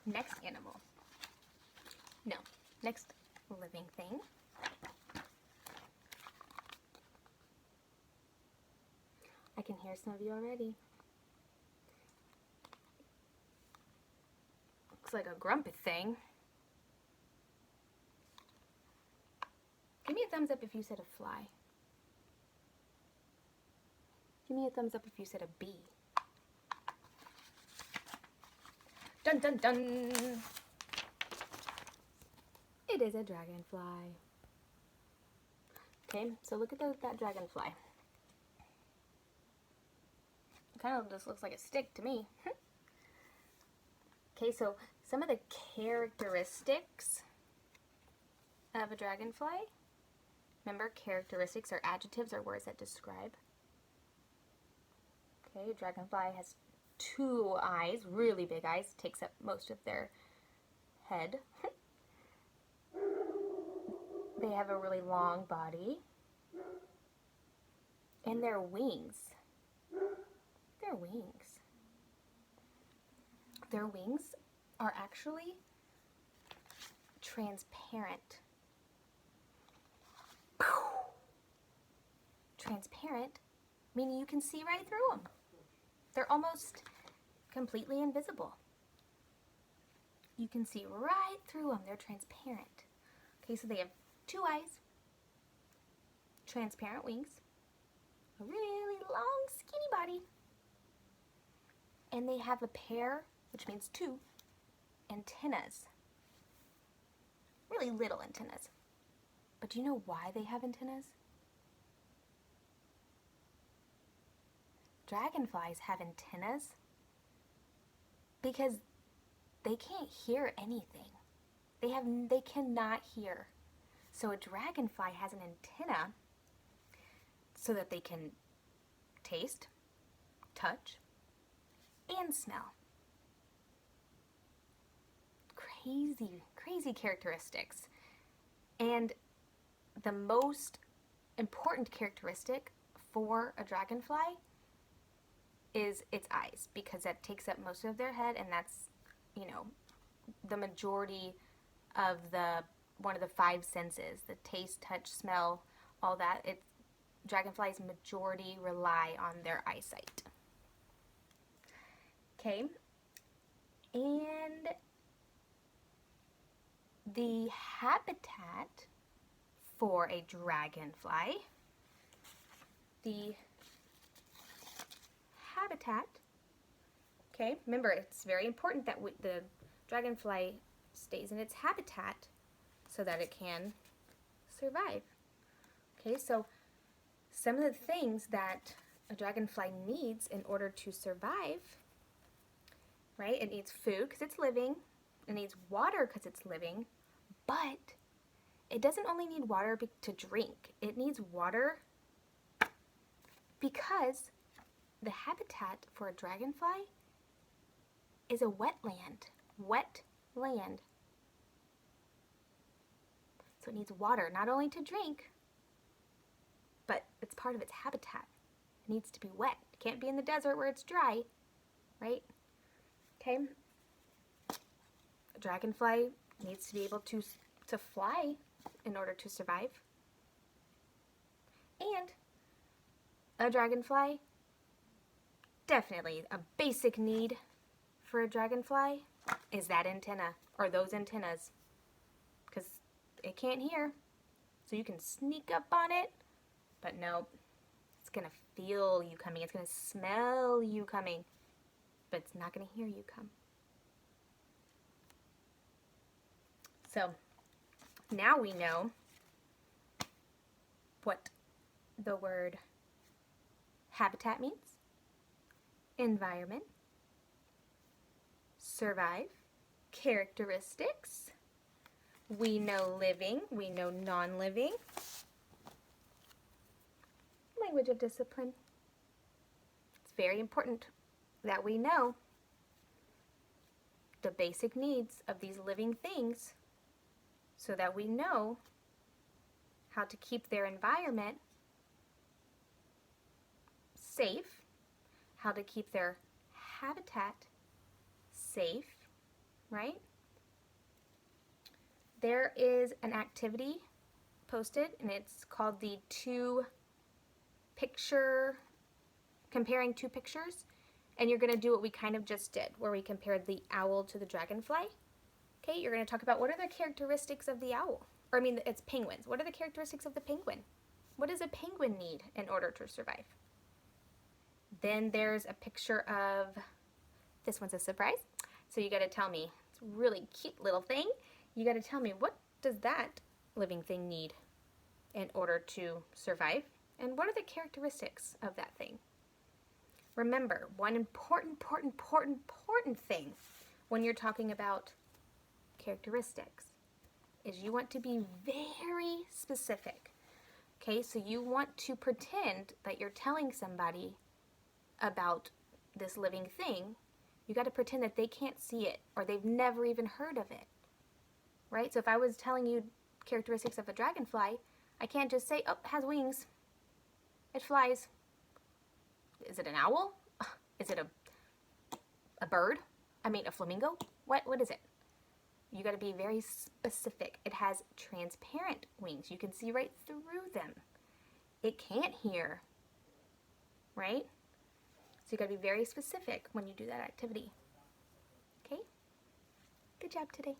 Next animal. No, next living thing. I can hear some of you already. Looks like a grumpy thing. Give me a thumbs up if you said a fly. Give me a thumbs up if you said a bee. Dun dun dun! It is a dragonfly. Okay, so look at that dragonfly. It kind of just looks like a stick to me. Okay, so some of the characteristics of a dragonfly. Remember, characteristics are adjectives or words that describe. Okay, a dragonfly has 2 eyes, really big eyes, takes up most of their head. They have a really long body. And their wings. Their wings are actually transparent. Transparent, meaning you can see right through them. They're almost completely invisible. You can see right through them. They're transparent. Okay, so they have 2 eyes, transparent wings, a really long, skinny body, and they have a pair, which means 2, antennas. Really little antennas. But do you know why they have antennas? Dragonflies have antennas because they can't hear anything. They cannot hear. So a dragonfly has an antenna so that they can taste, touch, and smell. Crazy characteristics. And the most important characteristic for a dragonfly is its eyes, because that takes up most of their head, and that's, the majority of one of the 5 senses, the taste, touch, smell, all that. Dragonflies majority rely on their eyesight. Okay, and the habitat for a dragonfly, okay, remember, it's very important that the dragonfly stays in its habitat so that it can survive. Okay, so some of the things that a dragonfly needs in order to survive, right? It needs food because it's living. It needs water because it's living. But it doesn't only need water to drink. It needs water because the habitat for a dragonfly is a wetland. Wet land. So it needs water, not only to drink, but it's part of its habitat. It needs to be wet. It can't be in the desert where it's dry, right? Okay. A dragonfly needs to be able to fly in order to survive. And a dragonfly, definitely a basic need for a dragonfly is that antenna, or those antennas, because it can't hear. So you can sneak up on it, but no, it's going to feel you coming. It's going to smell you coming, but it's not going to hear you come. So now we know what the word habitat means, environment, survive, characteristics. We know living, we know non-living. Language of discipline. It's very important that we know the basic needs of these living things so that we know how to keep their environment safe, how to keep their habitat safe, right? There is an activity posted, and it's called the comparing two pictures, and you're going to do what we kind of just did, where we compared the owl to the dragonfly. Okay, you're going to talk about what are the characteristics of the owl, or I mean, it's penguins. What are the characteristics of the penguin? What does a penguin need in order to survive? Then there's a picture of, this one's a surprise, so you got to tell me, it's a really cute little thing. You got to tell me, what does that living thing need in order to survive? And what are the characteristics of that thing? Remember, one important thing when you're talking about characteristics is you want to be very specific. Okay, so you want to pretend that you're telling somebody about this living thing. You got to pretend that they can't see it or they've never even heard of it. Right? So if I was telling you characteristics of a dragonfly, I can't just say, oh, it has wings. It flies. Is it an owl? Is it a bird? I mean, a flamingo? What is it? You got to be very specific. It has transparent wings. You can see right through them. It can't hear, right? So you got to be very specific when you do that activity. Okay? Good job today.